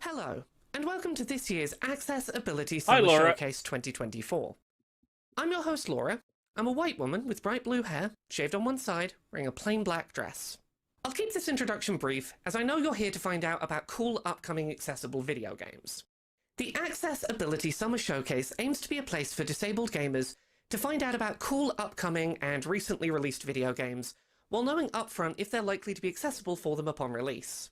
Hello, and welcome to this year's Accessibility Summer Showcase 2024. I'm your host, Laura. I'm a white woman with bright blue hair, shaved on one side, wearing a plain black dress. I'll keep this introduction brief, as I know you're here to find out about cool upcoming accessible video games. The Accessibility Summer Showcase aims to be a place for disabled gamers to find out about cool upcoming and recently released video games, while knowing upfront if they're likely to be accessible for them upon release.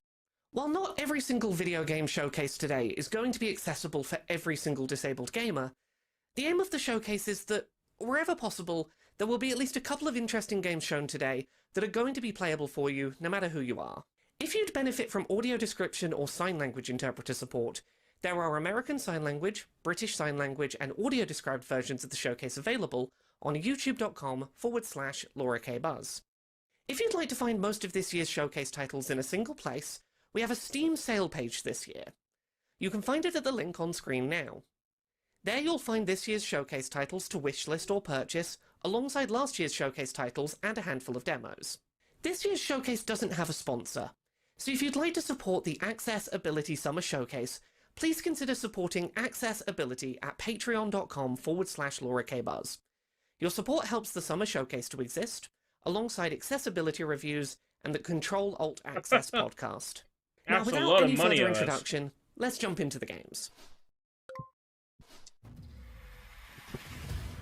While not every single video game showcase today is going to be accessible for every single disabled gamer, the aim of the showcase is that, wherever possible, there will be at least a couple of interesting games shown today that are going to be playable for you, no matter who you are. If you'd benefit from audio description or sign language interpreter support, there are American Sign Language, British Sign Language, and audio-described versions of the showcase available on youtube.com/Laura K. Buzz. If you'd like to find most of this year's showcase titles in a single place, we have a Steam sale page this year. You can find it at the link on screen now. There you'll find this year's showcase titles to wishlist or purchase, alongside last year's showcase titles and a handful of demos. This year's showcase doesn't have a sponsor, so if you'd like to support the Accessibility Summer Showcase, please consider supporting Accessibility at patreon.com/Laura K. Buzz. Your support helps the Summer Showcase to exist, alongside accessibility reviews and the Control-Alt-Access podcast. Now, without any further introduction, let's jump into the games.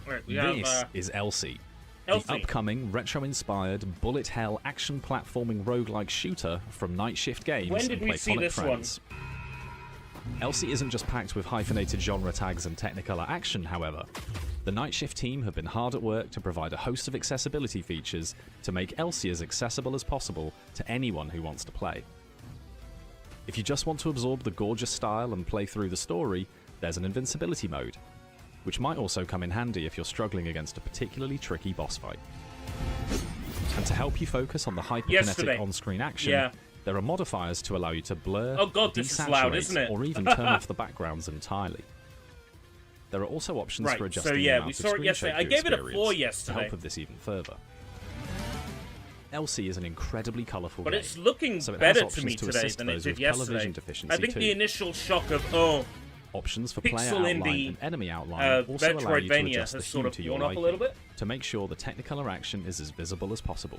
Right, this is Elsie, the upcoming retro-inspired bullet hell action platforming roguelike shooter from Night Shift Games when did and we see Playtonic this Friends. Elsie isn't just packed with hyphenated genre tags and Technicolor action, however. The Night Shift team have been hard at work to provide a host of accessibility features to make Elsie as accessible as possible to anyone who wants to play. If you just want to absorb the gorgeous style and play through the story, there's an invincibility mode, which might also come in handy if you're struggling against a particularly tricky boss fight. And to help you focus on the hyperkinetic on-screen action, there are modifiers to allow you to blur, this is loud, isn't it? or even turn off the backgrounds entirely. There are also options for adjusting the amount of screen shake you experience to help with this even further. Elsie is an incredibly colourful game, it's looking so it better has to me options today assist than those it did with colour yesterday. vision deficiency I think too. the initial shock of Options for player pixel in outline the and enemy outline also allow you to Metroidvania adjust the has hue sort of to your worn up a liking little bit. to make sure the Technicolor action is as visible as possible.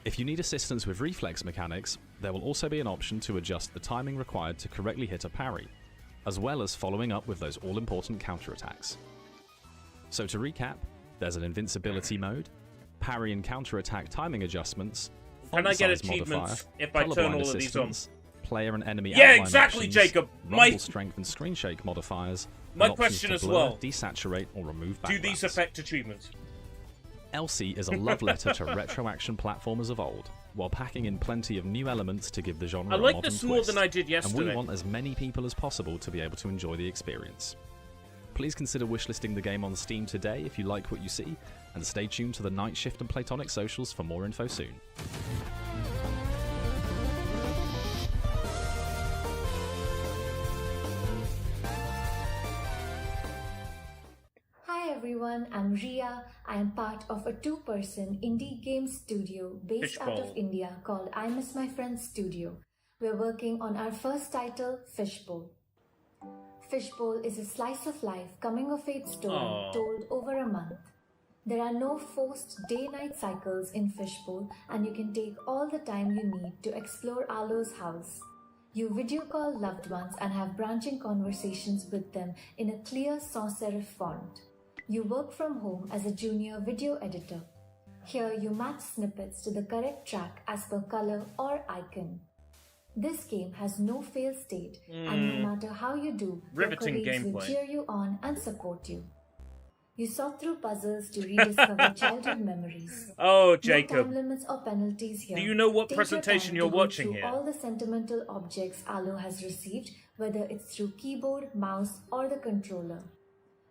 If you need assistance with reflex mechanics, there will also be an option to adjust the timing required to correctly hit a parry, as well as following up with those all-important counterattacks. So to recap, there's an invincibility mode, parry and counterattack timing adjustments, Can I get size achievements modifier, if I turn all of these on? assistance, player and enemy Yeah, outline exactly, options, Jacob. rumble strength and screen shake modifiers, My and options question to as blur, well. desaturate or remove Do backgrounds. these affect achievements? Elsie is a love letter to retro action platformers of old, while packing in plenty of new elements to give the genre I a like modern this more twist, than I did and yesterday. we want as many people as possible to be able to enjoy the experience. Please consider wishlisting the game on Steam today if you like what you see, and stay tuned to the Night Shift and Playtonic socials for more info soon. Hi everyone, I'm Ria. I am part of a two-person indie game studio based out of India called I Miss My Friends Studio. We're working on our first title, Fishbowl. Fishbowl is a slice of life coming-of-age story told over a month. There are no forced day-night cycles in Fishbowl, and you can take all the time you need to explore Alo's house. You video call loved ones and have branching conversations with them in a clear sans serif font. You work from home as a junior video editor. Here you match snippets to the correct track as per color or icon. This game has no fail state, and no matter how you do, your colleagues will cheer you on and support you. You sort through puzzles to rediscover childhood memories. Oh, Jacob. No time limits or penalties here. Do you know what Take presentation your you're watching here? All the sentimental objects Alo has received, whether it's through keyboard, mouse, or the controller.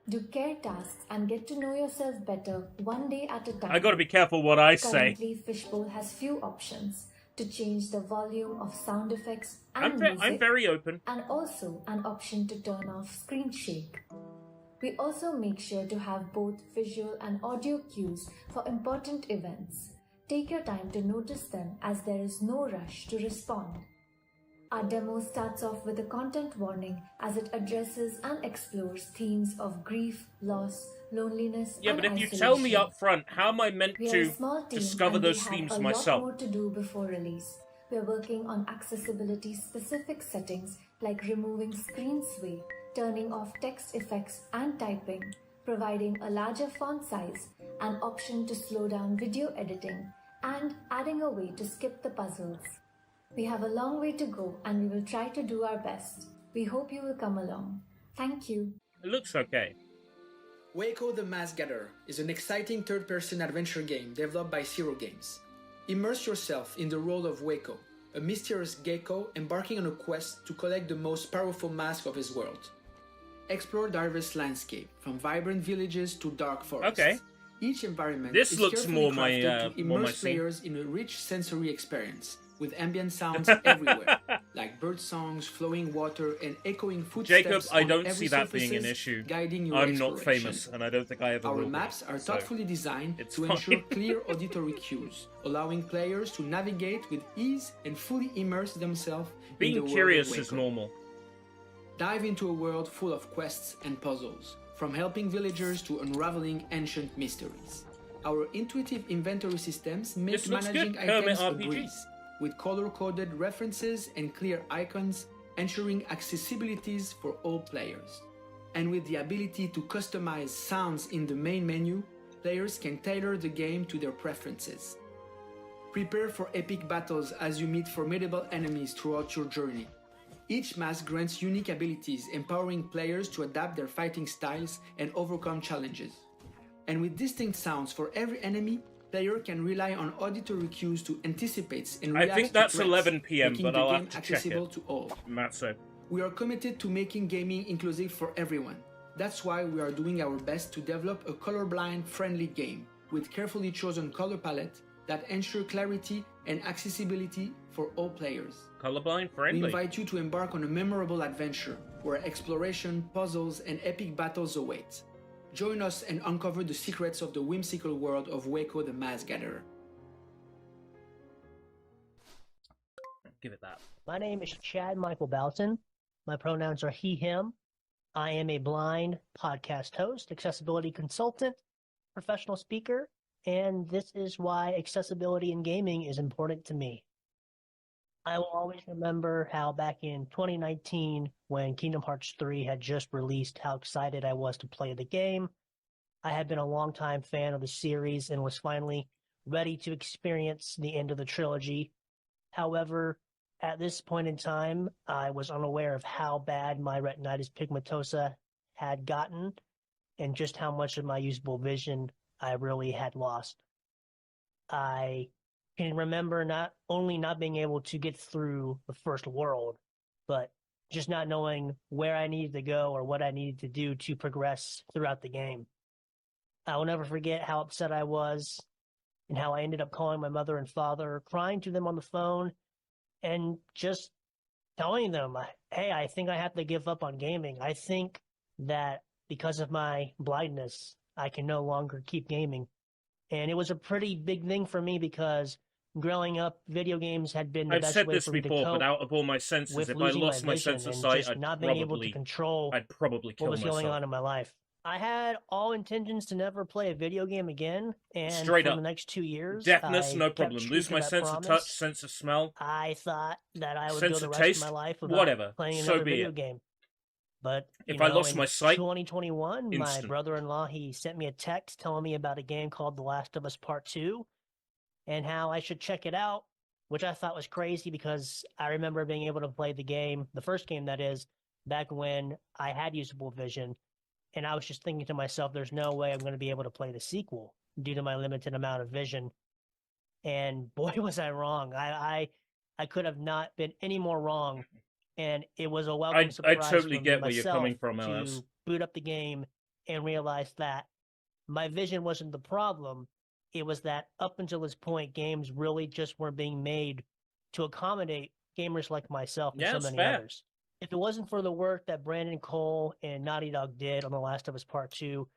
Do care tasks and get to know yourself better one day at a time. I gotta be careful what I say. Currently, Fishbowl has few options to change the volume of sound effects and music. I'm very open. And also an option to turn off screen shake. We also make sure to have both visual and audio cues for important events. Take your time to notice them as there is no rush to respond. Our demo starts off with a content warning as it addresses and explores themes of grief, loss, loneliness, yeah, and but if isolation. you tell me up front, how am I meant We are to a small team discover and those we themes have a myself? lot more to do before release. We are working on accessibility-specific settings like removing screen sway, turning off text effects and typing, providing a larger font size, an option to slow down video editing, and adding a way to skip the puzzles. We have a long way to go and we will try to do our best. We hope you will come along. Thank you. It looks okay. Waco the Mask Gatherer is an exciting third-person adventure game developed by Zero Games. Immerse yourself in the role of Waco, a mysterious gecko embarking on a quest to collect the most powerful mask of his world. Explore diverse landscape, from vibrant villages to dark forests. Okay. Each environment This is looks carefully more my, crafted to more my immerse scene. players in a rich sensory experience, with ambient sounds everywhere, like bird songs, flowing water, and echoing footsteps. Jacob, I on don't every see that being an surfaces, issue. guiding your I'm not exploration. famous, and I don't think I ever Our will be, maps are so thoughtfully designed it's to fine. ensure clear auditory cues, allowing players to navigate with ease and fully immerse themselves in the Being world curious of is Waco. normal. Dive into a world full of quests and puzzles, from helping villagers to unraveling ancient mysteries. Our intuitive inventory systems make This looks managing good, Kermit items a RPG. breeze, with color-coded references and clear icons, ensuring accessibilities for all players. And with the ability to customize sounds in the main menu, players can tailor the game to their preferences. Prepare for epic battles as you meet formidable enemies throughout your journey. Each mask grants unique abilities, empowering players to adapt their fighting styles and overcome challenges. And with distinct sounds for every enemy, player can rely on auditory cues to anticipate and I react think to that's threats, 11 PM, making but the I'll game have to check accessible it. to all. Matzo. We are committed to making gaming inclusive for everyone. That's why we are doing our best to develop a colorblind-friendly game with carefully chosen color palette that ensure clarity and accessibility for all players. Colorblind We friendly. invite you to embark on a memorable adventure where exploration, puzzles, and epic battles await. Join us and uncover the secrets of the whimsical world of Waco the Mask Gatherer. Give it that. My name is Chad Michael Boughton. My pronouns are he, him. I am a blind podcast host, accessibility consultant, professional speaker, and this is why accessibility in gaming is important to me. I will always remember how back in 2019, when Kingdom Hearts 3 had just released, how excited I was to play the game. I had been a longtime fan of the series and was finally ready to experience the end of the trilogy. However, at this point in time, I was unaware of how bad my retinitis pigmentosa had gotten and just how much of my usable vision I really had lost. I can remember not only not being able to get through the first world, but just not knowing where I needed to go or what I needed to do to progress throughout the game. I will never forget how upset I was and how I ended up calling my mother and father, crying to them on the phone, and just telling them, hey, I think I have to give up on gaming. I think that because of my blindness, I can no longer keep gaming. And it was a pretty big thing for me because growing up, video games had been the I've best said way this for me to before, cope but out of all my senses, with if I losing lost my vision sense of and sight, just not being able to control I'd probably kill what was myself. going on in my life. I had all intentions to never play a video game again, and Straight for up. the next 2 years, Deafness, I no kept problem. true Lose to my that sense of promise. touch, sense of smell. I thought that I would Sense go the of rest taste, of my life without whatever. playing So another be video it. game. But If I lost in my sight, 2021, my instant. brother-in-law, he sent me a text telling me about a game called The Last of Us Part 2 and how I should check it out, which I thought was crazy because I remember being able to play the game, the first game that is, back when I had usable vision. And I was just thinking to myself, there's no way I'm going to be able to play the sequel due to my limited amount of vision. And boy, was I wrong. I could have not been any more wrong. And it was a welcome I surprise totally for get where you're myself coming from, to LS. boot up the game and realize that my vision wasn't the problem. It was that up until this point, games really just weren't being made to accommodate gamers like myself and Yeah, so it's many fair. others. if it wasn't for the work that Brandon Cole and Naughty Dog did on The Last of Us Part 2,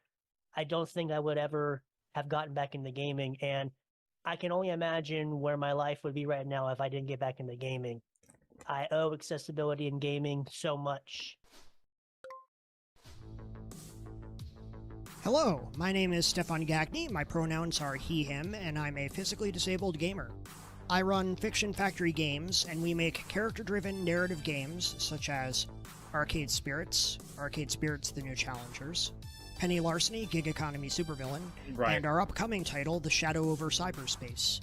I don't think I would ever have gotten back into gaming. And I can only imagine where my life would be right now if I didn't get back into gaming. I owe accessibility in gaming so much. Hello, my name is Stefan Gagne, my pronouns are he, him, and I'm a physically disabled gamer. I run Fiction Factory Games, and we make character-driven narrative games such as Arcade Spirits The New Challengers, Penny Larceny, Gig Economy Supervillain, and our upcoming title, The Shadow Over Cyberspace.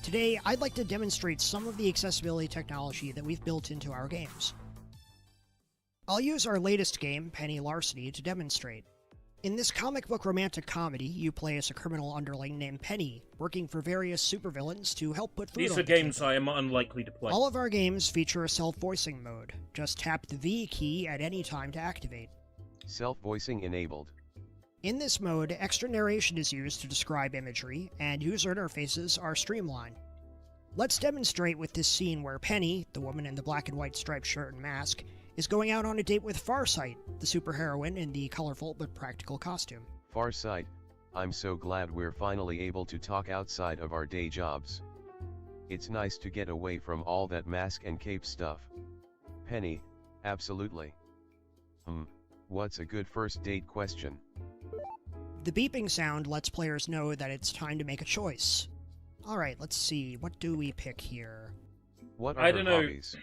Today, I'd like to demonstrate some of the accessibility technology that we've built into our games. I'll use our latest game, Penny Larceny, to demonstrate. In this comic book romantic comedy, you play as a criminal underling named Penny, working for various supervillains to help put food on the table. These are games I am unlikely to play. All of our games feature a self-voicing mode. Just tap the V key at any time to activate. Self-voicing enabled. In this mode, extra narration is used to describe imagery, and user interfaces are streamlined. Let's demonstrate with this scene where Penny, the woman in the black and white striped shirt and mask, is going out on a date with Farsight, the superheroine in the colorful but practical costume. Farsight, I'm so glad we're finally able to talk outside of our day jobs. It's nice to get away from all that mask and cape stuff. Penny, absolutely. What's a good first date question? The beeping sound lets players know that it's time to make a choice. Alright, let's see, what do we pick here? What are her hobbies?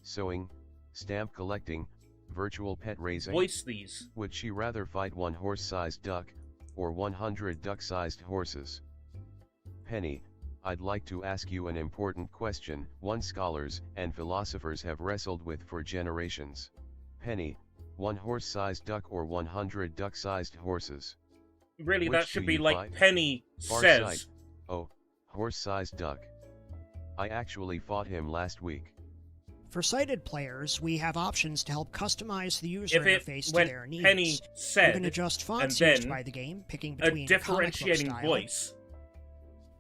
Sewing, stamp collecting, virtual pet raising. Voice these. Would she rather fight one horse-sized duck, or 100 duck-sized horses? Penny, I'd like to ask you an important question, one scholars and philosophers have wrestled with for generations. Penny, one horse-sized duck or 100 duck-sized horses? Really, Which that should do be you like fight? Penny Farsight. says. Oh, horse-sized duck. I actually fought him last week. For sighted players, we have options to help customize the user interface to their needs. Penny said, you can adjust fonts used by the game, picking between a differentiating comic book voice. style,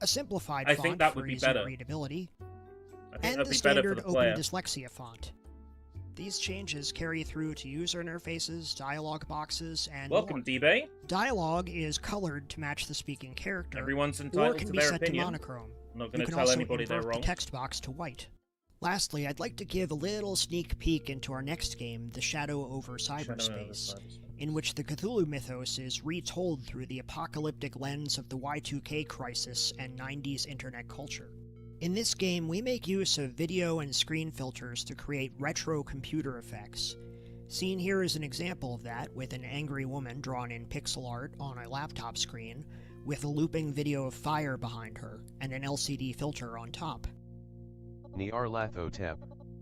a simplified I font think that for would be easier better. readability, I think and that'd the be better for standard the open player. dyslexia font. These changes carry through to user interfaces, dialogue boxes, and Welcome, more. D-Bay. Dialogue is colored to match the speaking character, Everyone's or entitled can to be their set opinion. to monochrome. I'm not You going to can tell also anybody they're invert wrong. the text box to white. Lastly, I'd like to give a little sneak peek into our next game, The Shadow Over Cyberspace, in which the Cthulhu mythos is retold through the apocalyptic lens of the Y2K crisis and 90s internet culture. In this game, we make use of video and screen filters to create retro computer effects. Seen here is an example of that, with an angry woman drawn in pixel art on a laptop screen, with a looping video of fire behind her, and an LCD filter on top. Nyarlathotep,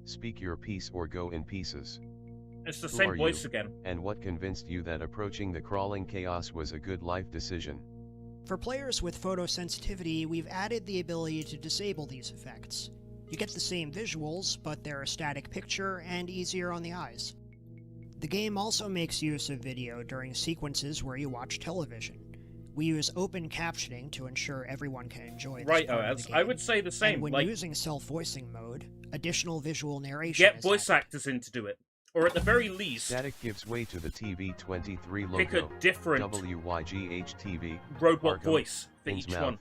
speak your piece or go in pieces. It's the Who same are voice you? again. And what convinced you that approaching the crawling chaos was a good life decision? For players with photosensitivity, we've added the ability to disable these effects. You get the same visuals, but they're a static picture and easier on the eyes. The game also makes use of video during sequences where you watch television. We use open captioning to ensure everyone can enjoy this Right, part of the game. I would say the same. And when Like, using self-voicing mode, additional visual narration get is voice added. actors in to do it. Or at the very least, Static gives way to the TV23 logo. pick a different WYGH-TV, robot Arkham, voice for each Innsmouth, one.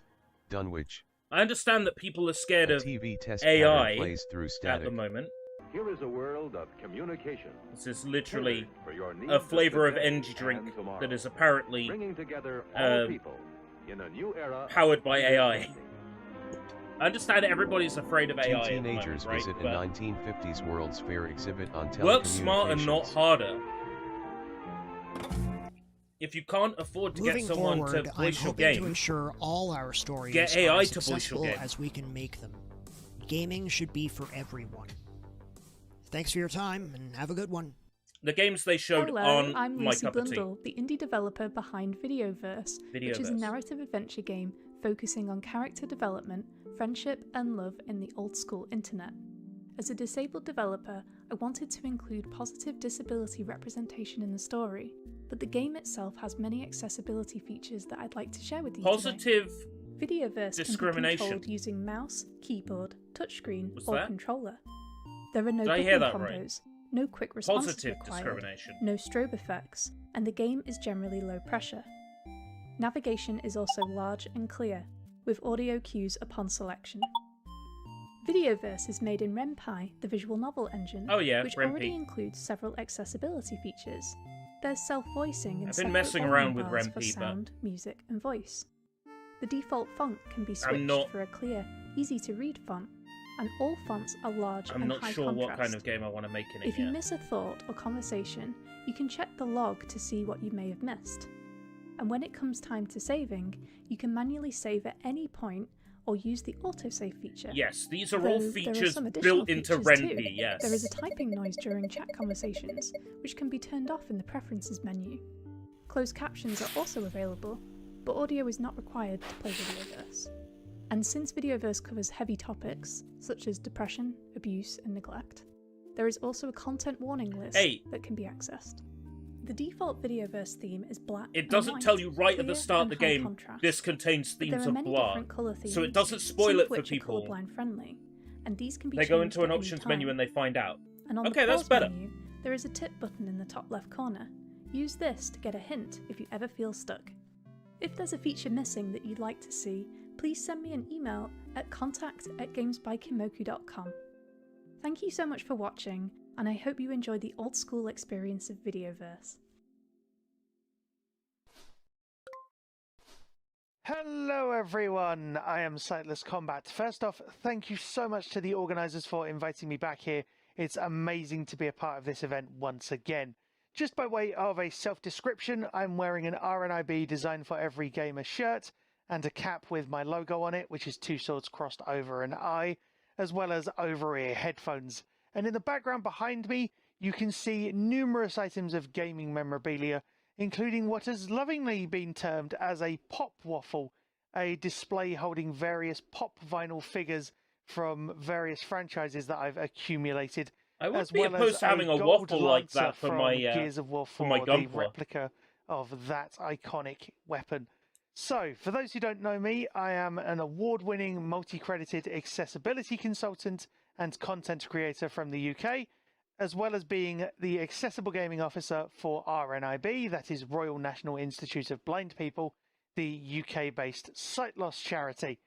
Dunwich. I understand that people are scared A of TV test AI pattern plays through at static. the moment. Here is a world of communication. This is literally For your needs a flavor of today energy drink and tomorrow. that is apparently Bringing together all uh, people in a new era of powered by AI. understanding. I understand everybody's afraid of Two AI teenagers at the moment, visit right? a 1950s World's Fair exhibit on telecommunications. Work smarter, not harder. If you can't afford to Moving get someone forward, to I'm voice your hoping to game, ensure all our stories get are AI as to voice your successful game. as we can make them. Gaming should be for everyone. Thanks for your time, and have a good one. the games they showed Hello, on I'm My Lucy Cup of Tea. Blundell, the indie developer behind Videoverse, which is a Videoverse. narrative adventure game focusing on character development, friendship, and love in the old school internet. As a disabled developer, I wanted to include positive disability representation in the story, but the game itself has many accessibility features that I'd like to share with you today. Positive Videoverse discrimination. can be controlled using mouse, keyboard, touchscreen, What's or that? controller. There are no Did I hear button that right? combos, no quick responses Positive required, discrimination. no strobe effects, and the game is generally low pressure. Navigation is also large and clear, with audio cues upon selection. Videoverse is made in RenPy, the visual novel engine, which already includes several accessibility features. There's self-voicing and I've been messing around with RenPy, for sound, music, and voice. The default font can be switched for a clear, easy-to-read font, and all fonts are large and high contrast. I'm not sure what kind of game I want to make in it If you miss a thought or conversation, you can check the log to see what you may have missed. And when it comes time to saving, you can manually save at any point or use the autosave feature. Yes, these are all features built into RenPy, yes. There is a typing noise during chat conversations, which can be turned off in the Preferences menu. Closed captions are also available, but audio is not required to play Videoverse. And since Videoverse covers heavy topics, such as depression, abuse, and neglect, there is also a content warning list that can be accessed. The default Videoverse theme is black. It doesn't tell you right at the start of the game, this contains themes of blah, so it doesn't spoil it for people. Blind-friendly, and these can be they go into an options menu and they find out. And on okay, the that's better. Menu, there is a tip button in the top left corner. Use this to get a hint if you ever feel stuck. If there's a feature missing that you'd like to see, please send me an email at contact@gamesbykimoku.com. Thank you so much for watching, and I hope you enjoyed the old school experience of Videoverse. Hello everyone, I am Sightless Combat. First off, thank you so much to the organisers for inviting me back here. It's amazing to be a part of this event once again. Just by way of a self-description, I'm wearing an RNIB Design for Every Gamer shirt and a cap with my logo on it, which is two swords crossed over an eye, as well as over-ear headphones. And in the background behind me, you can see numerous items of gaming memorabilia, including what has lovingly been termed as a pop waffle, a display holding various pop vinyl figures from various franchises that I've accumulated. I would be opposed to having a waffle like that for my Gears of War 4, for my gun the replica of that iconic weapon. So, for those who don't know me, I am an award-winning, multi-credited accessibility consultant and content creator from the UK, as well as being the Accessible Gaming Officer for RNIB, that is Royal National Institute of Blind People, the UK-based sight loss charity.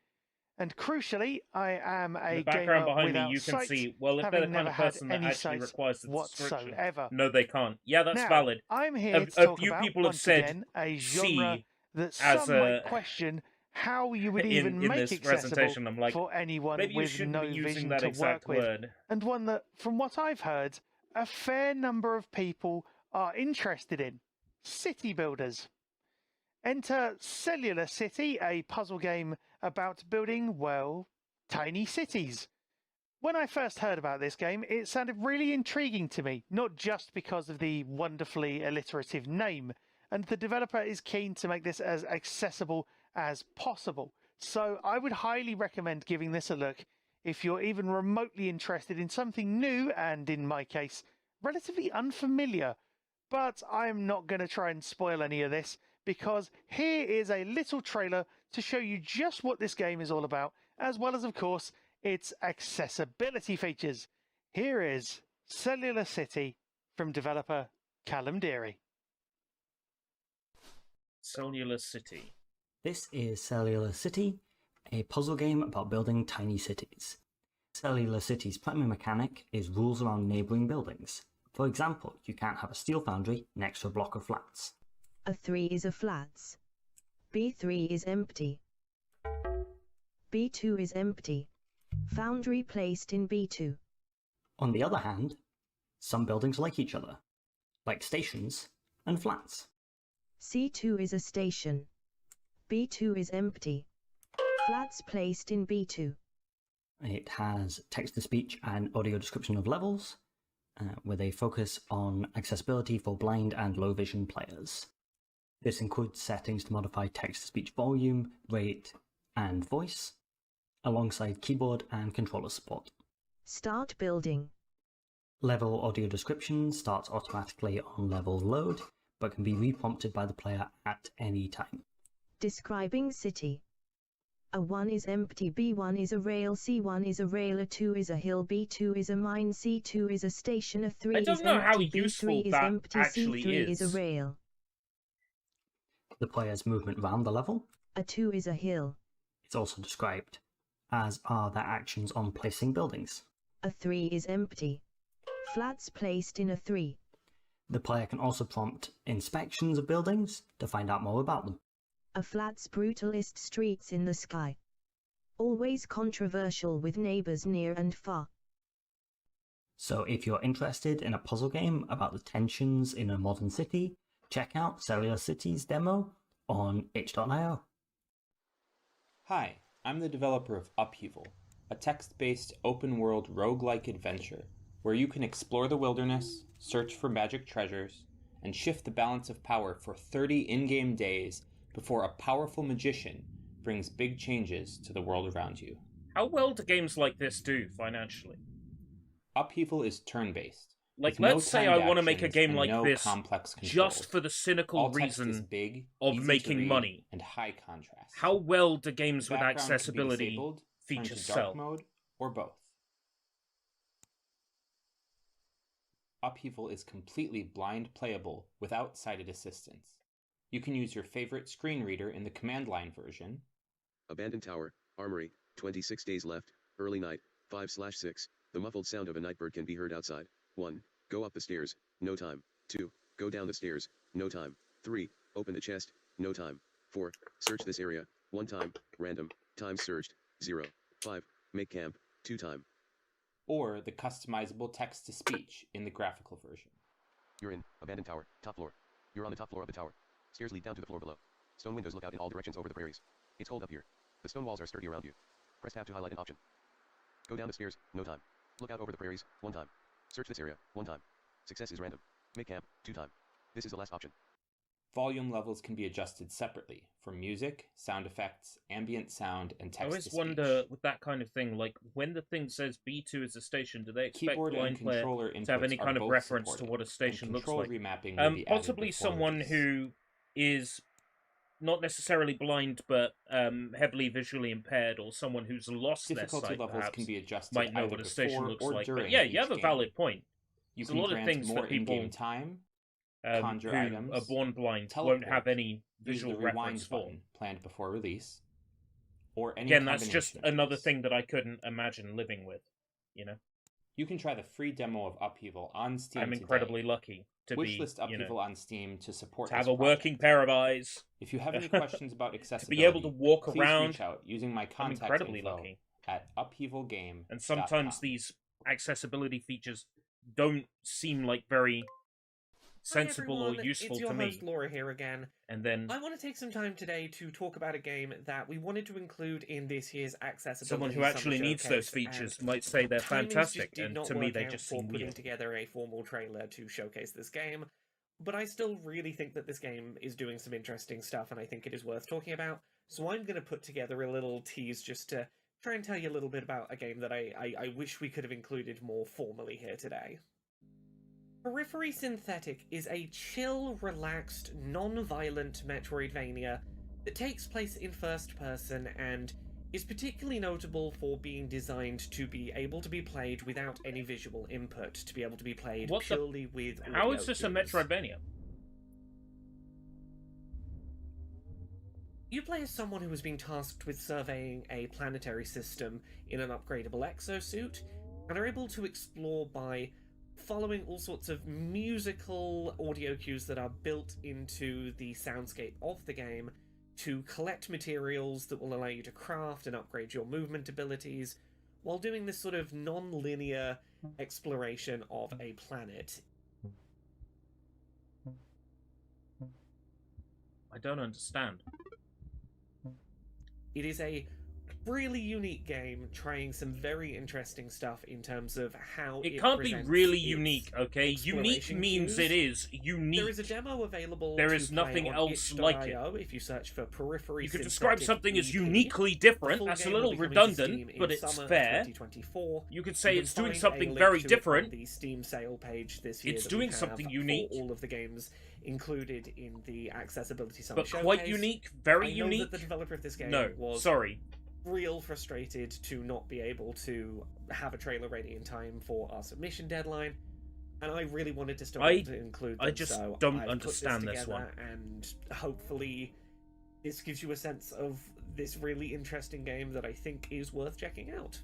And crucially, I am a gamer behind without me, you can sight, see, well, if they're the kind of person that actually requires the whatsoever. No, they can't. Yeah, that's valid. I'm here to talk few about, people have said a genre C that as some might question how you would even make this accessible presentation. I'm like, for anyone maybe with no vision to work with. And one that, from what I've heard, a fair number of people are interested in. City builders. Enter Cellular City, a puzzle game about building, well, tiny cities. When I first heard about this game, it sounded really intriguing to me, not just because of the wonderfully alliterative name, and the developer is keen to make this as accessible as possible. So I would highly recommend giving this a look if you're even remotely interested in something new and, in my case, relatively unfamiliar. But I'm not going to try and spoil any of this, because here is a little trailer to show you just what this game is all about, as well as, of course, its accessibility features. Here is Cellular City from developer Callum Deary. Cellular City. This is Cellular City, a puzzle game about building tiny cities. Cellular City's primary mechanic is rules around neighbouring buildings. For example, you can't have a steel foundry next to a block of flats. A3 is a flats. B3 is empty. B2 is empty. Foundry placed in B2. On the other hand, some buildings like each other, like stations and flats. C2 is a station. B2 is empty. Flats placed in B2. It has text-to-speech and audio description of levels, with a focus on accessibility for blind and low vision players. This includes settings to modify text-to-speech volume, rate, and voice, alongside keyboard and controller support. Start building. Level audio description starts automatically on level load, but can be reprompted by the player at any time. Describing city. A1 is empty, B1 is a rail, C1 is a rail, A2 is a hill, B2 is a mine, C2 is a station, A3 I don't is know empty, how useful B3 is that empty, actually C3 is. is a rail. The player's movement around the level. A2 is a hill. It's also described, as are their actions on placing buildings. A3 is empty. Flats placed in A3. The player can also prompt inspections of buildings to find out more about them. A flat's brutalist streets in the sky. Always controversial with neighbors near and far. So if you're interested in a puzzle game about the tensions in a modern city, check out Cellular City's demo on itch.io. Hi, I'm the developer of Upheaval, a text-based open-world roguelike adventure where you can explore the wilderness, search for magic treasures, and shift the balance of power for 30 in-game days before a powerful magician brings big changes to the world around you. How well do games like this do financially? Upheaval is turn-based. Like, let's say I want to make a game like this just for the cynical reason of making money. And high contrast. How well do games with accessibility features sell? Mode, or both. Upheaval is completely blind playable without sighted assistance. You can use your favorite screen reader in the command line version. Abandoned tower, armory, 26 days left, early night, 5/6. The muffled sound of a nightbird can be heard outside. 1. Go up the stairs, no time. 2. Go down the stairs, no time. 3. Open the chest, no time. 4. Search this area, 1 time, random, time searched, 0. 5. Make camp, 2 time. Or the customizable text-to-speech in the graphical version. You're in, abandoned tower, top floor. You're on the top floor of the tower. Stairs lead down to the floor below. Stone windows look out in all directions over the prairies. It's cold up here. The stone walls are sturdy around you. Press tab to highlight an option. Go down the stairs, no time. Look out over the prairies, 1 time. Search this area, 1 time. Success is random. Make camp, 2 time. This is the last option. Volume levels can be adjusted separately for music, sound effects, ambient sound, and text. I always wonder with that kind of thing, like when the thing says B2 is a station, do they expect blind player to have any kind of reference to what a station looks like? Remapping possibly someone who is not necessarily blind but heavily visually impaired, or someone who's lost difficulty their sight, levels perhaps, can be adjusted might know what a station looks like. But during yeah, you have a valid point. You There's can a lot of grant things more that people in-game time, who conjure items, are born blind teleport, won't have any visual use the rewind reference for. button planned before release, or any Again, that's just combination of another these. thing that I couldn't imagine living with, you know? You can try the free demo of Upheaval on Steam I'm incredibly lucky to be, Wishlist Upheaval on Steam to support to have this a working pair of eyes. If you have any questions about to accessibility, be able to walk please around. reach out using my I'm contact incredibly info lucky. at upheavalgame.com. And sometimes these accessibility features don't seem like very sensible Hi everyone, or useful it's your to me. host Laura here again. And then I want to take some time today to talk about a game that we wanted to include in this year's accessibility. someone who actually needs those features might say they're fantastic, and to me they just seem putting weird. together a formal trailer to showcase this game. But I still really think that this game is doing some interesting stuff, and I think it is worth talking about. So I'm going to put together a little tease just to try and tell you a little bit about a game that I wish we could have included more formally here today. Periphery Synthetic is a chill, relaxed, non-violent Metroidvania that takes place in first person and is particularly notable for being designed to be able to be played without any visual input, to be able to be played purely with audio How is this a cues. Metroidvania? You play as someone who has been tasked with surveying a planetary system in an upgradable exosuit, and are able to explore by following all sorts of musical audio cues that are built into the soundscape of the game to collect materials that will allow you to craft and upgrade your movement abilities, while doing this sort of non-linear exploration of a planet. I don't understand. It is a really unique game, trying some very interesting stuff in terms of how It can't be presents really its unique, okay? Unique exploration means cues. it is unique. There is a demo available. There to is play nothing on else like it. itch.io if you search for Periphery. You could Synthetic describe something as EP. uniquely The different. full That's a game little will be coming to Steam redundant, in but it's summer fair. 2024. You could say You it's can doing find something a link very to it different. on the Steam sale page this year. It's that doing we have something for unique. all of the games included in the Accessibility Summer But Showcase. quite unique, very I know unique. that the developer of this game No, was sorry. real frustrated to not be able to have a trailer ready in time for our submission deadline, and I really wanted to still be able to include them. I just don't understand this one. And hopefully this gives you a sense of this really interesting game that I think is worth checking out.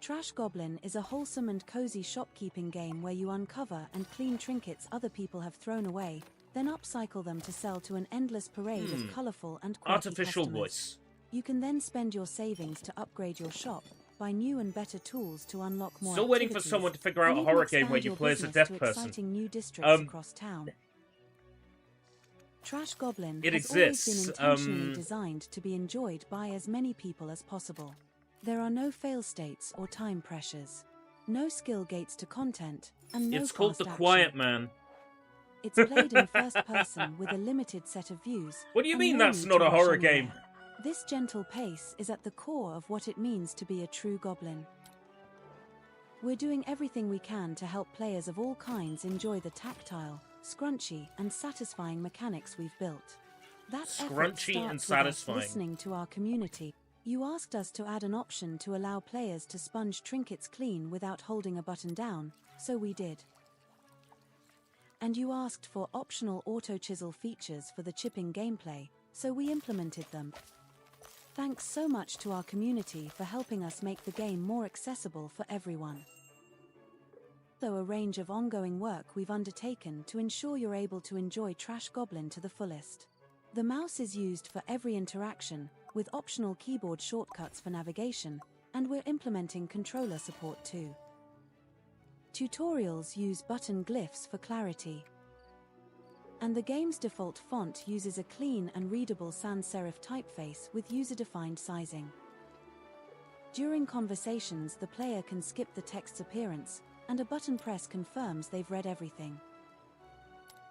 Trash Goblin is a wholesome and cozy shopkeeping game where you uncover and clean trinkets other people have thrown away, then upcycle them to sell to an endless parade of colourful and quirky artificial customers. Voice. You can then spend your savings to upgrade your shop, buy new and better tools to unlock more Still waiting for someone to figure out a horror game where you play as a deaf person. Exciting new districts across town. Trash Goblin has always been intentionally designed to be enjoyed by as many people as possible. There are no fail states or time pressures, no skill gates to content, and no It's called The fast Quiet action. Man. It's played in first person with a limited set of views. What do you and mean no that's need not to a rush horror anywhere. game? This gentle pace is at the core of what it means to be a true goblin. We're doing everything we can to help players of all kinds enjoy the tactile, scrunchy, and satisfying mechanics we've built. That effort Scrunchy and starts with us satisfying. listening to our community. You asked us to add an option to allow players to sponge trinkets clean without holding a button down, so we did. And you asked for optional auto-chisel features for the chipping gameplay, so we implemented them. Thanks so much to our community for helping us make the game more accessible for everyone. Though a range of ongoing work we've undertaken to ensure you're able to enjoy Trash Goblin to the fullest. The mouse is used for every interaction, with optional keyboard shortcuts for navigation, and we're implementing controller support too. Tutorials use button glyphs for clarity. And the game's default font uses a clean and readable sans serif typeface with user-defined sizing. During conversations, the player can skip the text's appearance, and a button press confirms they've read everything.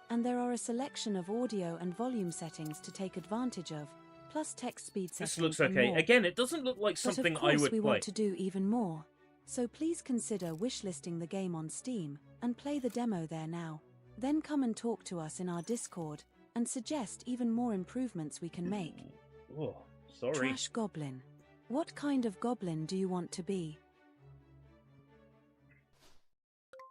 And there are a selection of audio and volume settings to take advantage of, plus text speed settings. This looks and okay. more. Again, it doesn't look like But something of I course would we play. want to do even more. So please consider wishlisting the game on Steam and play the demo there now. Then come and talk to us in our Discord and suggest even more improvements we can make. Oh, sorry. Trash Goblin. What kind of goblin do you want to be?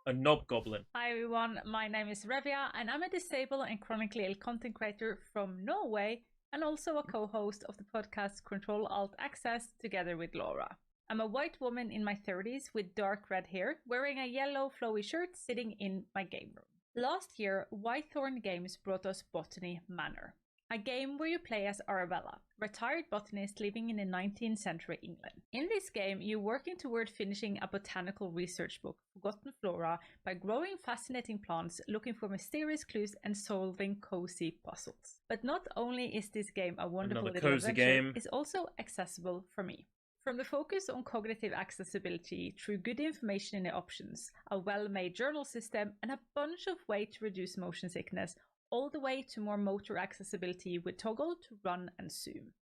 A knob goblin. Hi everyone, my name is Revia and I'm a disabled and chronically ill content creator from Norway and also a co-host of the podcast Control Alt Access together with Laura. I'm a white woman in my 30s with dark red hair, wearing a yellow flowy shirt sitting in my game room. Last year, Whitethorn Games brought us Botany Manor, a game where you play as Arabella, retired botanist living in the 19th century England. In this game, you're working toward finishing a botanical research book, Forgotten Flora, by growing fascinating plants, looking for mysterious clues, and solving cozy puzzles. But not only is this game a wonderful Another little cozy adventure, game. it's also accessible for me. From the focus on cognitive accessibility through good information in the options, a well-made journal system, and a bunch of ways to reduce motion sickness, all the way to more motor accessibility with toggle to run and zoom.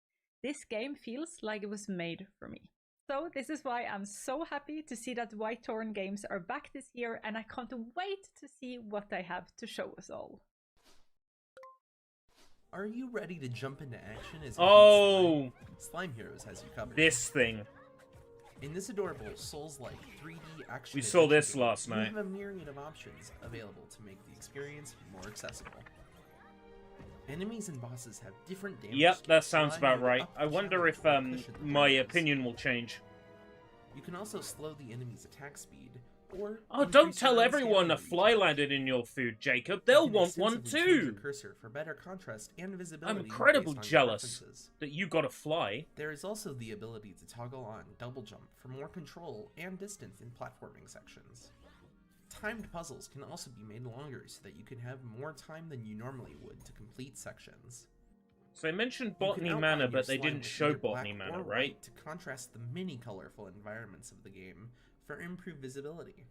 This game feels like it was made for me. So this is why I'm so happy to see that Whitethorn Games are back this year, and I can't wait to see what they have to show us all. Are you ready to jump into action as Slime Heroes has you covered? This thing. In this adorable Souls-like 3D action We saw this game, last night. You have a myriad of options available to make the experience more accessible. Enemies and bosses have different damage. Yep, that scales, sounds allowing about you to right. up I the wonder if challenge and push at the my boundaries. opinion will change. You can also slow the enemy's attack speed, or Oh, don't increase tell your own everyone a scalability. fly landed in your food, Jacob. You They'll can want one extensively change your too. cursor for better contrast and visibility I'm incredibly based on your jealous preferences. that you got a fly. There is also the ability to toggle on double jump for more control and distance in platforming sections. Timed puzzles can also be made longer so that you can have more time than you normally would to complete sections. So I mentioned You can Botany outline Manor, your but they slime didn't with show either black Botany Manor, or right? white to contrast the many colorful environments of the game for improved visibility.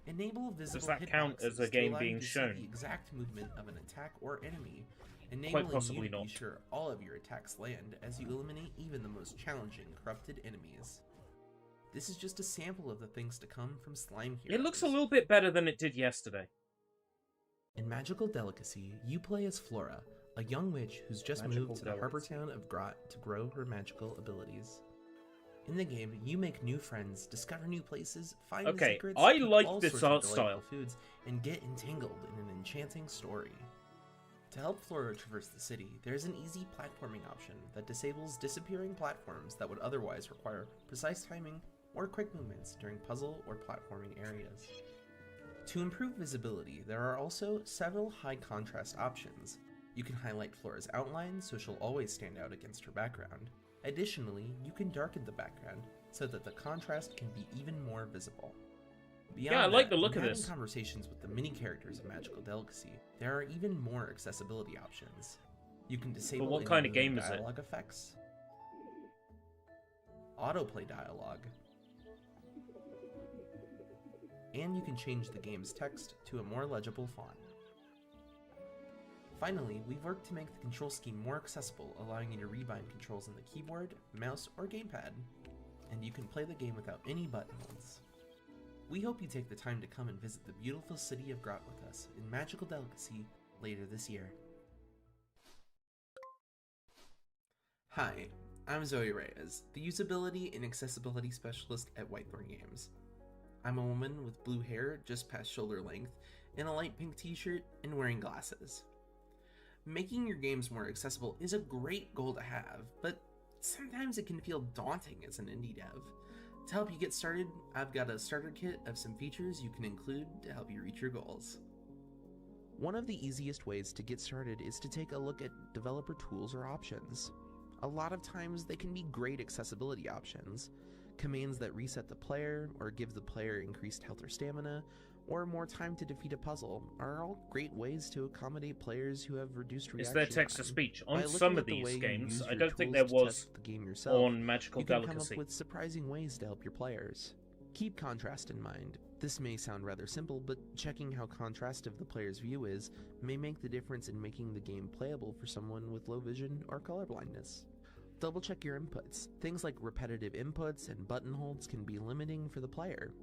Enable visible Does that count hitboxes as a to game allow being you to see shown? the exact movement of an attack or enemy, enabling possibly you to not. be sure all of your attacks land as you eliminate even the most challenging corrupted enemies. This is just a sample of the things to come from Slime Heroes. It looks a little bit better than it did yesterday. In Magical Delicacy, you play as Flora, a young witch who's just moved to the harbor town of Grot to grow her magical abilities. In the game, you make new friends, discover new places, find the secrets, I cook like all this sorts of art delightful style. foods, and get entangled in an enchanting story. To help Flora traverse the city, there's an easy platforming option that disables disappearing platforms that would otherwise require precise timing or quick movements during puzzle or platforming areas. To improve visibility, there are also several high contrast options. You can highlight Flora's outline so she'll always stand out against her background. Additionally, you can darken the background so that the contrast can be even more visible. Beyond I like the look of when this. having conversations with the mini characters of Magical Delicacy, there are even more accessibility options. You can disable what kind of game is it? dialogue effects, autoplay dialogue, and you can change the game's text to a more legible font. Finally, we've worked to make the control scheme more accessible, allowing you to rebind controls on the keyboard, mouse, or gamepad, and you can play the game without any button holds. We hope you take the time to come and visit the beautiful city of Grot with us in Magical Delicacy later this year. Hi, I'm Zoe Reyes, the Usability and Accessibility Specialist at Whitethorn Games. I'm a woman with blue hair just past shoulder length, in a light pink t-shirt, and wearing glasses. Making your games more accessible is a great goal to have, but sometimes it can feel daunting as an indie dev. To help you get started, I've got a starter kit of some features you can include to help you reach your goals. One of the easiest ways to get started is to take a look at developer tools or options. A lot of times they can be great accessibility options. Commands that reset the player, or give the player increased health or stamina, or more time to defeat a puzzle are all great ways to accommodate players who have reduced reaction time. Is there text-to-speech? On some of these games, I don't think there was on Magical Delicacy. You can come up with surprising ways to help your players. Keep contrast in mind. This may sound rather simple, but checking how contrastive the player's view is may make the difference in making the game playable for someone with low vision or color blindness. Double check your inputs. Things like repetitive inputs and button holds can be limiting for the player.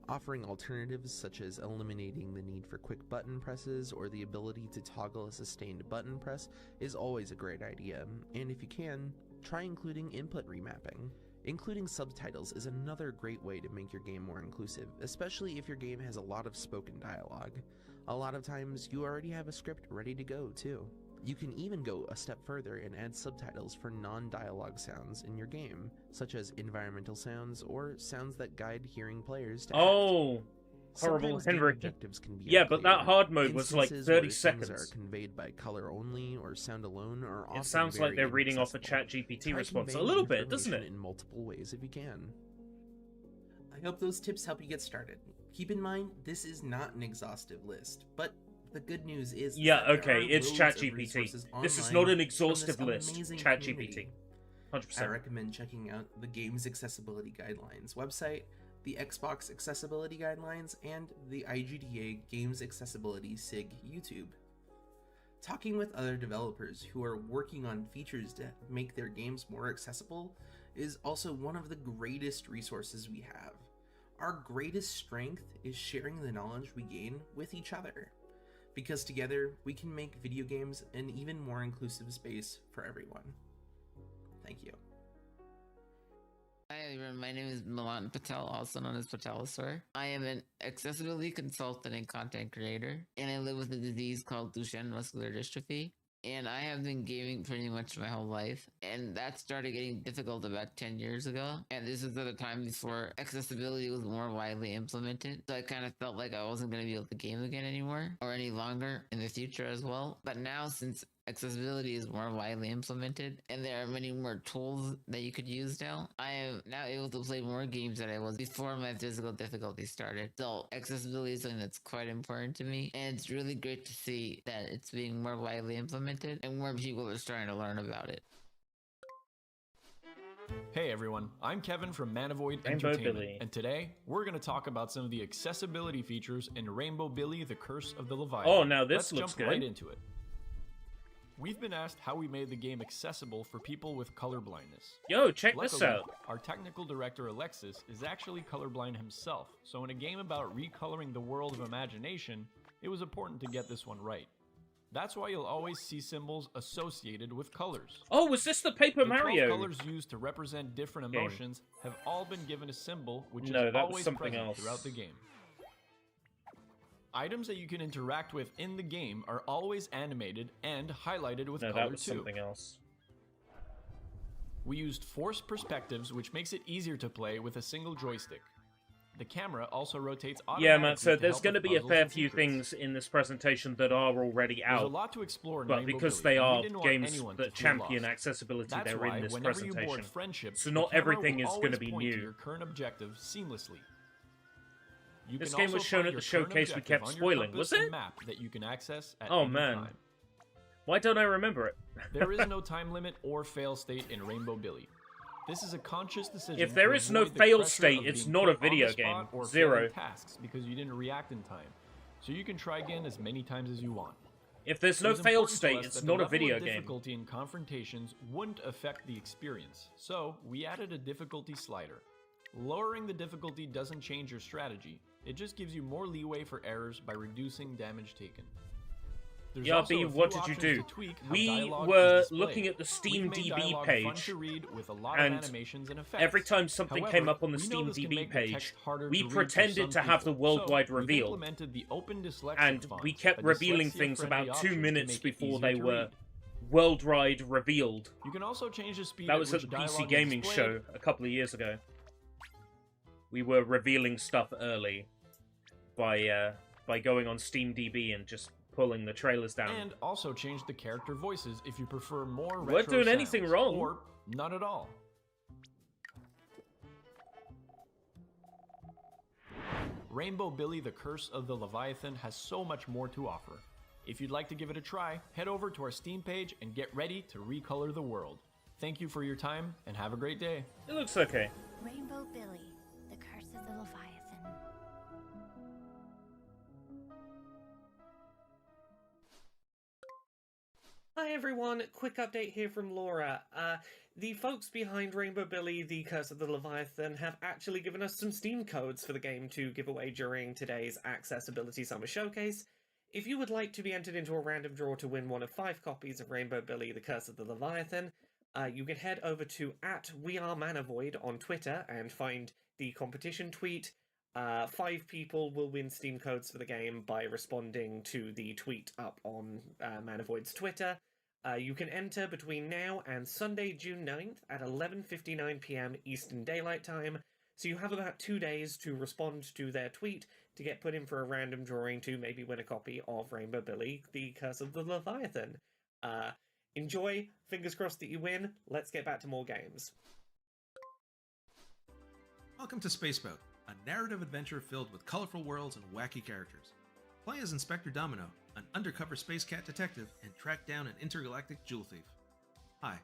Offering alternatives such as eliminating the need for quick button presses or the ability to toggle a sustained button press is always a great idea, and if you can, try including input remapping. Including subtitles is another great way to make your game more inclusive, especially if your game has a lot of spoken dialogue. A lot of times, you already have a script ready to go, too. You can even go a step further and add subtitles for non-dialogue sounds in your game, such as environmental sounds or sounds that guide hearing players to act. Horrible Henry. Yeah, but that hard mode was like 30 seconds. Are conveyed by color only or sound alone, or it sounds like they're reading off a ChatGPT response a little bit, doesn't it? In multiple ways if you can. I hope those tips help you get started. Keep in mind, this is not an exhaustive list, but the good news is it's ChatGPT. This is not an exhaustive list. ChatGPT. 100%. I recommend checking out the Games Accessibility Guidelines website, the Xbox Accessibility Guidelines, and the IGDA Games Accessibility SIG YouTube. Talking with other developers who are working on features to make their games more accessible is also one of the greatest resources we have. Our greatest strength is sharing the knowledge we gain with each other, because together we can make video games an even more inclusive space for everyone. Thank you. Hi everyone, my name is Milan Patel, also known as Patelosaur. I am an accessibility consultant and content creator, and I live with a disease called Duchenne muscular dystrophy. And I have been gaming pretty much my whole life, and that started getting difficult about 10 years ago. And this is at the time before accessibility was more widely implemented, so I kind of felt like I wasn't going to be able to game again anymore, or any longer in the future as well. But now, since accessibility is more widely implemented, and there are many more tools that you could use now, I am now able to play more games than I was before my physical difficulty started. So accessibility is something that's quite important to me, and it's really great to see that it's being more widely implemented and more people are starting to learn about it. Hey everyone, I'm Kevin from Manavoid Entertainment, and today we're going to talk about some of the accessibility features in Rainbow Billy: The Curse of the Leviathan. Oh, now this looks Let's jump right into it. We've been asked how we made the game accessible for people with color blindness. Yo, check this out. Our technical director Alexis is actually colorblind himself, so in a game about recoloring the world of imagination, it was important to get this one right. That's why you'll always see symbols associated with colors. Oh, was this the Paper Mario? The 12 colors used to represent different emotions have all been given a symbol, which is always present throughout the game. Items that you can interact with in the game are always animated and highlighted with color that was too. Something else. We used forced perspectives, which makes it easier to play with a single joystick. The camera also rotates automatically. Yeah, Matt, so there's going to be a fair few things in this presentation that are already out. There's a lot to explore in but Rainbow because Billy, they are games that champion accessibility, That's they're in this presentation. presentation. So not everything is going to be new. Your current objective seamlessly. This game was shown at the showcase we kept spoiling, was it? Map that you can access at oh any man. time. Why don't I remember it? There is no time limit or fail state in Rainbow Billy. This is a conscious decision. If there is no fail state, it's not a video game. Zero. Tasks because you didn't react in time. So you can try again as many times as you want. If there's no fail state, it's not a video game. Difficulty in confrontations wouldn't affect the experience. So we added a difficulty slider. Lowering the difficulty doesn't change your strategy. It just gives you more leeway for errors by reducing damage taken. Yeah, B, what did you do? We were looking at the SteamDB page, and every time something came up on the SteamDB page, we pretended to have the worldwide reveal, and we kept revealing things about 2 minutes before they were worldwide revealed. You can also change the speed. That was at the PC Gaming Show a couple of years ago. We were revealing stuff early by going on SteamDB and just pulling the trailers down. And also change the character voices if you prefer more retro weren't doing anything wrong. Or not at all. Rainbow Billy the Curse of the Leviathan has so much more to offer. If you'd like to give it a try, head over to our Steam page and get ready to recolor the world. Thank you for your time and have a great day. It looks okay. Rainbow Billy, the Curse of the Leviathan. Hi everyone, quick update here from Laura. The folks behind Rainbow Billy, The Curse of the Leviathan have actually given us some Steam codes for the game to give away during today's Accessibility Summer Showcase. If you would like to be entered into a random draw to win one of 5 copies of Rainbow Billy, The Curse of the Leviathan, you can head over to @WeAreManavoid on Twitter and find the competition tweet. 5 people will win Steam codes for the game by responding to the tweet up on Manavoid's Twitter. You can enter between now and Sunday, June 9th at 11:59 PM Eastern Daylight Time, so you have about 2 days to respond to their tweet to get put in for a random drawing to maybe win a copy of Rainbow Billy, The Curse of the Leviathan. Enjoy, fingers crossed that you win. Let's get back to more games. Welcome to Spaceboat, a narrative adventure filled with colorful worlds and wacky characters. Play as Inspector Domino, an undercover space cat detective, and track down an intergalactic jewel thief. Hi,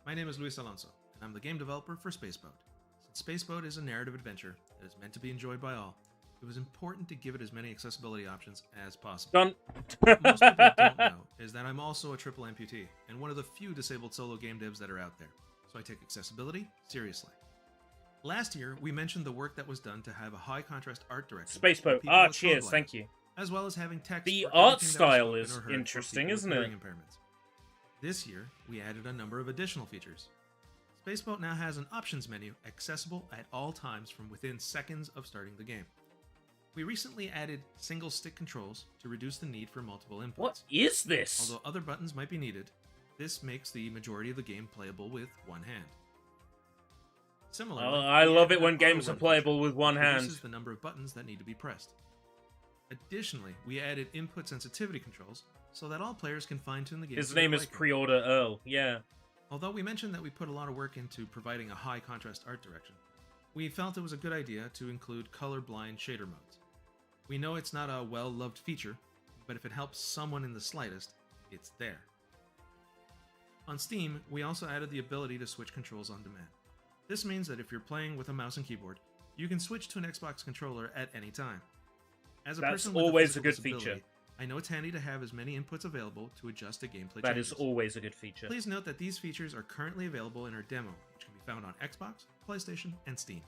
my name is Luis Alonso, and I'm the game developer for Spaceboat. Since Spaceboat is a narrative adventure that is meant to be enjoyed by all, it was important to give it as many accessibility options as possible. Done. What most people don't know is that I'm also a triple amputee, and one of the few disabled solo game devs that are out there, so I take accessibility seriously. Last year, we mentioned the work that was done to have a high-contrast art direction. Spaceboat. Cheers, thank you. As well as having text. The art style is interesting, isn't it? Impairments. This year, we added a number of additional features. Spaceboat now has an options menu accessible at all times from within seconds of starting the game. We recently added single stick controls to reduce the need for multiple inputs. What is this? Although other buttons might be needed, this makes the majority of the game playable with one hand. Similarly, I love it when games are playable with one hand. Reduces the number of buttons that need to be pressed. Additionally, we added input sensitivity controls so that all players can fine-tune the game. His name is Pre-Order Earl, yeah. Although we mentioned that we put a lot of work into providing a high-contrast art direction, we felt it was a good idea to include color-blind shader modes. We know it's not a well-loved feature, but if it helps someone in the slightest, it's there. On Steam, we also added the ability to switch controls on demand. This means that if you're playing with a mouse and keyboard, you can switch to an Xbox controller at any time. As a person with always a good disability, feature. I know it's handy to have as many inputs available to adjust to gameplay That changes. is always a good feature. Please note that these features are currently available in our demo, which can be found on Xbox, PlayStation, and Steam.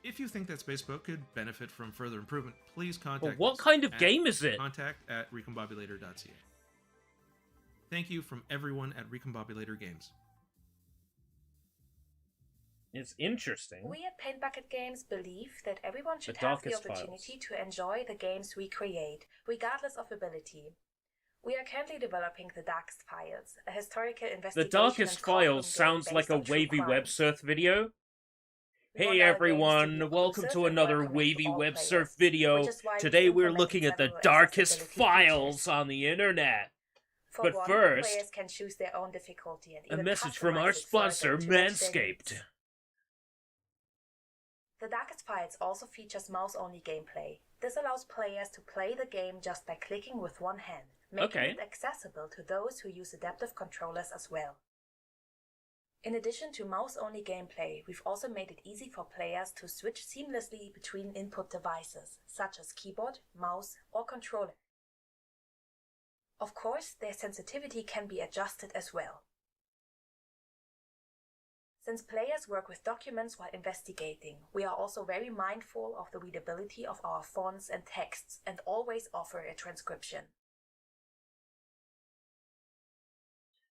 If you think that Spaceboat could benefit from further improvement, please contact what us kind of at game is it? contact@recombobulator.ca. Thank you from everyone at Recombobulator Games. It's interesting. We at Paint Bucket Games believe that everyone should have the opportunity to enjoy the games we create, regardless of ability. We are currently developing The Darkest Files, a historical investigation. The Darkest Files sounds like a wavy web surf video. Hey everyone, welcome to another wavy web surf video. Today we're looking at the darkest files on the internet. But first, players can choose their own difficulty and a message from our sponsor, Manscaped. The Darkest Files also features mouse-only gameplay. This allows players to play the game just by clicking with one hand, making it accessible to those who use adaptive controllers as well. In addition to mouse-only gameplay, we've also made it easy for players to switch seamlessly between input devices, such as keyboard, mouse, or controller. Of course, their sensitivity can be adjusted as well. Since players work with documents while investigating, we are also very mindful of the readability of our fonts and texts and always offer a transcription.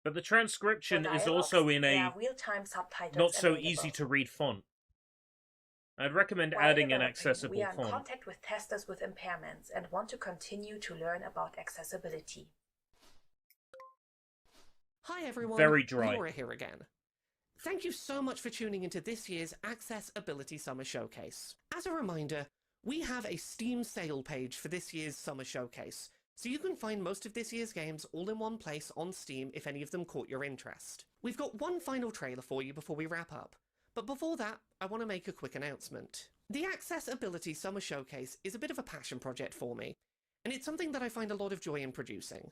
But the transcription is also in a not so easy to read font. I'd recommend adding an accessible font. We are in contact with testers with impairments and want to continue to learn about accessibility. Hi everyone, very dry. Laura here again. Thank you so much for tuning into this year's Accessibility Summer Showcase. As a reminder, we have a Steam sale page for this year's Summer Showcase, so you can find most of this year's games all in one place on Steam if any of them caught your interest. We've got one final trailer for you before we wrap up, but before that, I want to make a quick announcement. The Accessibility Summer Showcase is a bit of a passion project for me, and it's something that I find a lot of joy in producing.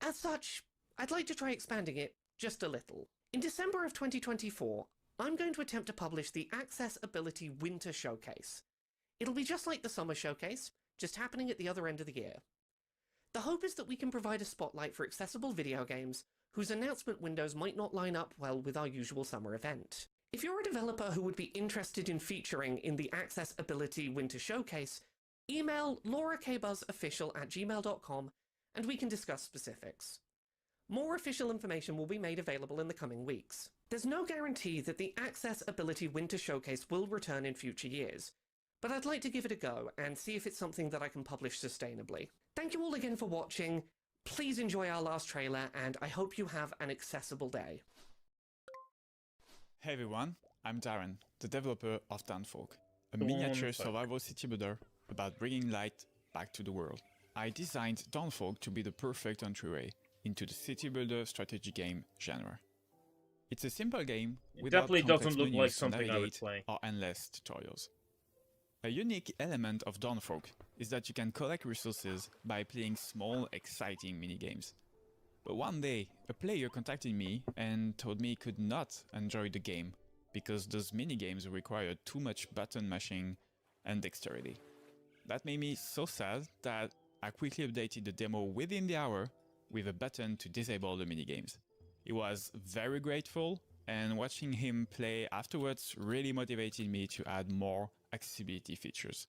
As such, I'd like to try expanding it just a little. In December of 2024, I'm going to attempt to publish the Accessibility Winter Showcase. It'll be just like the Summer Showcase, just happening at the other end of the year. The hope is that we can provide a spotlight for accessible video games whose announcement windows might not line up well with our usual summer event. If you're a developer who would be interested in featuring in the Accessibility Winter Showcase, email laurakbuzzofficial@gmail.com and we can discuss specifics. More official information will be made available in the coming weeks. There's no guarantee that the Accessibility Winter Showcase will return in future years, but I'd like to give it a go and see if it's something that I can publish sustainably. Thank you all again for watching, please enjoy our last trailer, and I hope you have an accessible day. Hey everyone, I'm Darren, the developer of Dawnfolk, a miniature survival city builder about bringing light back to the world. I designed Dawnfolk to be the perfect entryway into the city builder strategy game genre. It's a simple game without definitely doesn't look like something I would play or endless tutorials. A unique element of Dawnfolk is that you can collect resources by playing small, exciting minigames. But one day, a player contacted me and told me he could not enjoy the game because those minigames required too much button mashing and dexterity. That made me so sad that I quickly updated the demo within the hour with a button to disable the minigames. He was very grateful, and watching him play afterwards really motivated me to add more accessibility features.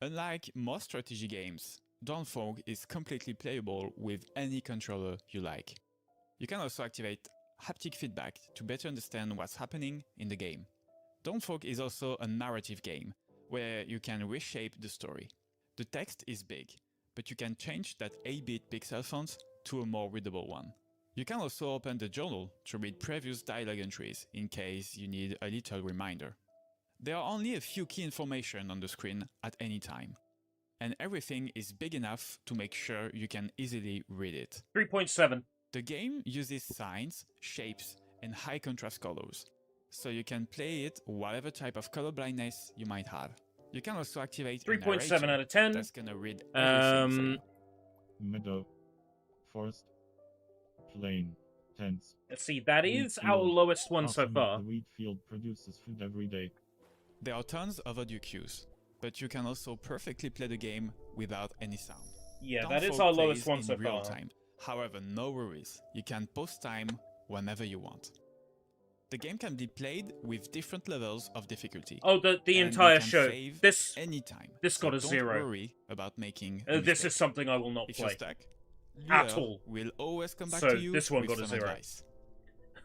Unlike most strategy games, Dawnfolk is completely playable with any controller you like. You can also activate haptic feedback to better understand what's happening in the game. Dawnfolk is also a narrative game, where you can reshape the story. The text is big, but you can change that 8-bit pixel font to a more readable one. You can also open the journal to read previous dialogue entries in case you need a little reminder. There are only a few key information on the screen at any time, and everything is big enough to make sure you can easily read it. 3.7. The game uses signs, shapes, and high contrast colors, so you can play it whatever type of color blindness you might have. You can also activate 3.7 out of 10. That's gonna read everything. Meadow, forest, plain, tents. Let's see, that is our lowest one so far. The wheat field produces food every day. There are tons of audio cues, but you can also perfectly play the game without any sound. Yeah, that is our lowest one so far. Time. However, no worries, you can pause time whenever you want. The game can be played with different levels of difficulty. Oh, the entire show. Anytime. This got a 0. Don't worry about making this is something I will not if play. You're stuck, at all. Will always come back so to you this one with got a some 0. advice.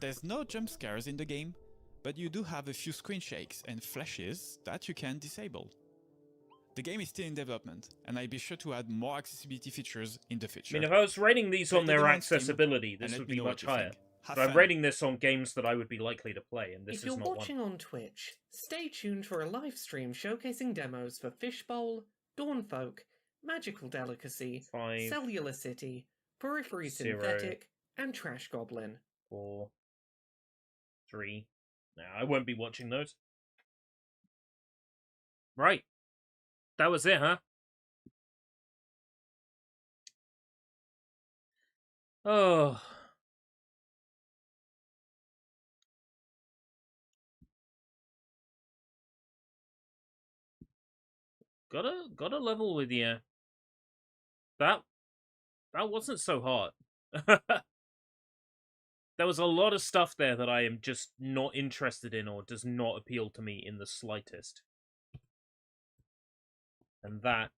There's no jump scares in the game, but you do have a few screen shakes and flashes that you can disable. The game is still in development, and I'd be sure to add more accessibility features in the future. I mean, if I was rating these on their accessibility, this would be much higher. But I'm rating this on games that I would be likely to play, and this is not one. If you're watching on Twitch, stay tuned for a live stream showcasing demos for Fishbowl, Dawnfolk, Magical Delicacy, 5, Cellular City, Periphery 0, Synthetic, and Trash Goblin. 4, 3. Now, I won't be watching those. Right. That was it, huh? Oh. Gotta level with you. That wasn't so hard. There was a lot of stuff there that I am just not interested in or does not appeal to me in the slightest. And that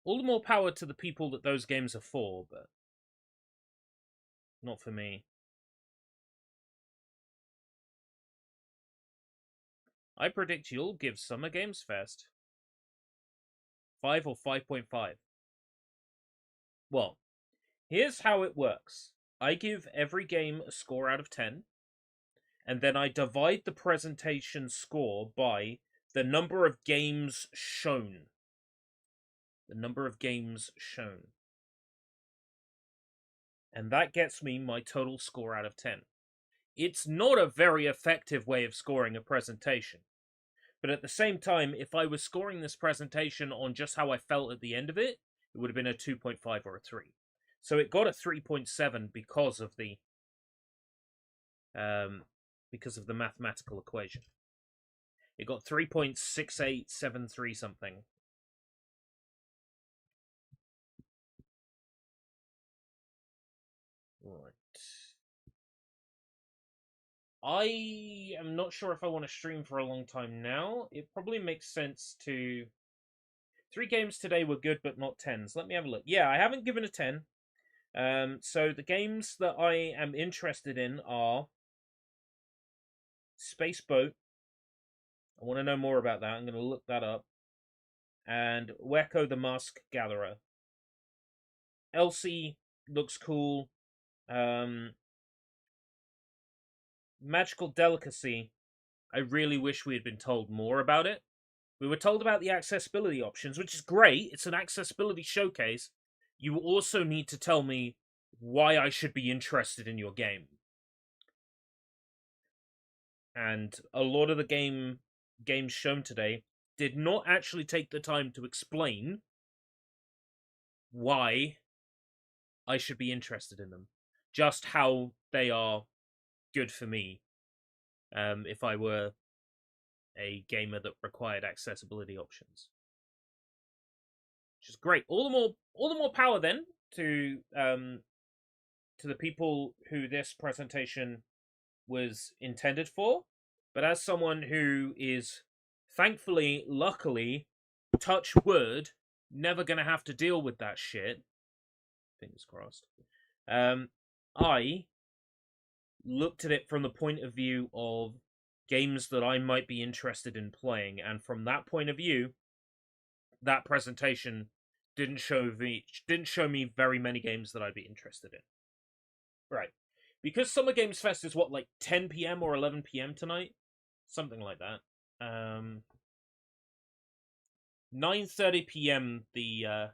all the more power to the people that those games are for, but not for me. I predict you'll give Summer Games Fest 5 or 5.5. Well, here's how it works. I give every game a score out of 10, and then I divide the presentation score by the number of games shown. The number of games shown. And that gets me my total score out of 10. It's not a very effective way of scoring a presentation. But at the same time, if I was scoring this presentation on just how I felt at the end of it, it would have been a 2.5 or a 3. So it got a 3.7 because of the mathematical equation. It got 3.6873 something. Right. I am not sure if I want to stream for a long time now. It probably makes sense to... 3 games today were good, but not 10s. Let me have a look. Yeah, I haven't given a 10. So the games that I am interested in are Space Boat. I want to know more about that. I'm going to look that up. And Weko the Mask Gatherer. Elsie looks cool. Magical Delicacy, I really wish we had been told more about it. We were told about the accessibility options, which is great. It's an accessibility showcase. You also need to tell me why I should be interested in your game. And a lot of the games shown today did not actually take the time to explain why I should be interested in them. Just how they are good for me if I were a gamer that required accessibility options, which is great. All the more power then to the people who this presentation was intended for. But as someone who is thankfully, luckily, touch wood, never gonna have to deal with that shit, fingers crossed, I looked at it from the point of view of games that I might be interested in playing, and from that point of view, that presentation didn't show me very many games that I'd be interested in. Right. Because Summer Games Fest is what, like 10 PM or 11 PM tonight? Something like that. 9:30 PM the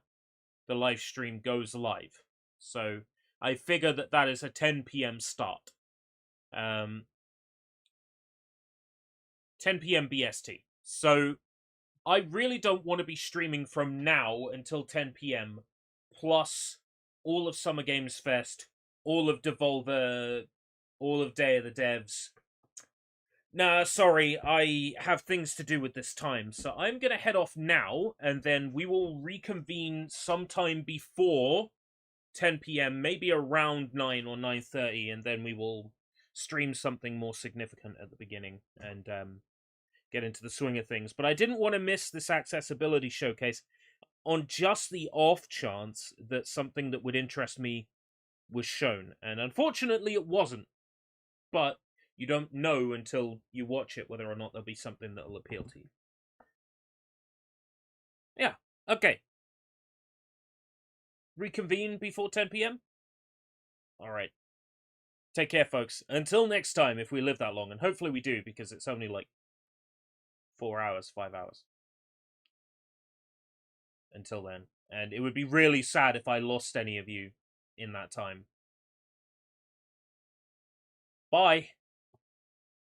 live stream goes live. So I figure that is a 10 PM start. 10 PM BST. So I really don't want to be streaming from now until 10 PM, plus all of Summer Games Fest, all of Devolver, all of Day of the Devs. Nah, sorry, I have things to do with this time, so I'm going to head off now, and then we will reconvene sometime before 10 PM, maybe around 9 or 9:30, and then we will stream something more significant at the beginning, and get into the swing of things. But I didn't want to miss this accessibility showcase on just the off chance that something that would interest me was shown. And unfortunately, it wasn't. But you don't know until you watch it whether or not there'll be something that'll appeal to you. Yeah, okay. Reconvene before 10 p.m.? Alright. Take care, folks. Until next time, if we live that long. And hopefully we do, because it's only like 4 hours, 5 hours. Until then. And it would be really sad if I lost any of you in that time. Bye.